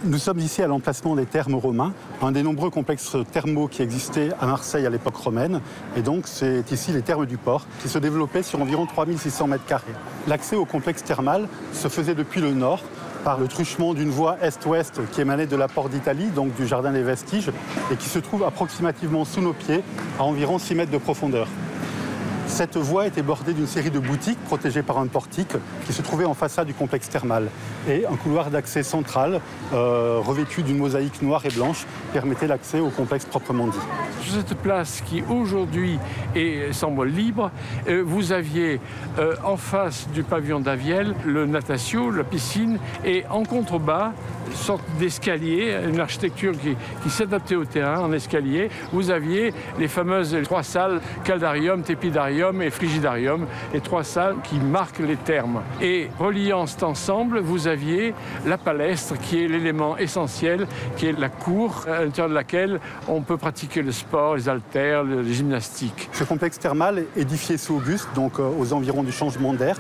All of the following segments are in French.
Nous sommes ici à l'emplacement des thermes romains, un des nombreux complexes thermaux qui existaient à Marseille à l'époque romaine. Et donc c'est ici les thermes du port qui se développaient sur environ 3600 mètres carrés. L'accès au complexe thermal se faisait depuis le nord par le truchement d'une voie est-ouest qui émanait de la Porte d'Italie, donc du jardin des Vestiges, et qui se trouve approximativement sous nos pieds, à environ 6 mètres de profondeur. Cette voie était bordée d'une série de boutiques protégées par un portique qui se trouvait en façade du complexe thermal. Et un couloir d'accès central revêtu d'une mosaïque noire et blanche permettait l'accès au complexe proprement dit. Sur cette place qui aujourd'hui semble libre, vous aviez en face du pavillon d'Aviel le natatio, la piscine, et en contrebas, une sorte d'escalier, une architecture qui s'adaptait au terrain en escalier. Vous aviez les fameuses 3 salles, caldarium, tépidarium et frigidarium, les 3 salles qui marquent les thermes. Et reliant cet ensemble, vous aviez la palestre qui est l'élément essentiel, qui est la cour à l'intérieur de laquelle on peut pratiquer le sport, les haltères, les gymnastiques. Ce complexe thermal, édifié sous Auguste, donc aux environs du changement d'air,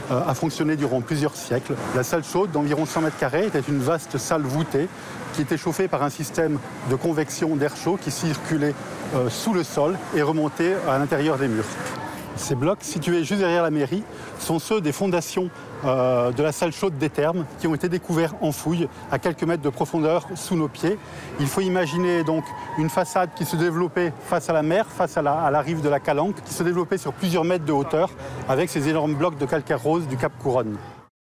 a fonctionné durant plusieurs siècles. La salle chaude d'environ 100 mètres carrés était une vaste salle voûtée qui était chauffée par un système de convection d'air chaud qui circulait sous le sol et remontait à l'intérieur des murs. Ces blocs, situés juste derrière la mairie, sont ceux des fondations de la salle chaude des thermes qui ont été découverts en fouille à quelques mètres de profondeur sous nos pieds. Il faut imaginer donc une façade qui se développait face à la mer, face à la rive de la Calanque, qui se développait sur plusieurs mètres de hauteur avec ces énormes blocs de calcaire rose du Cap Couronne.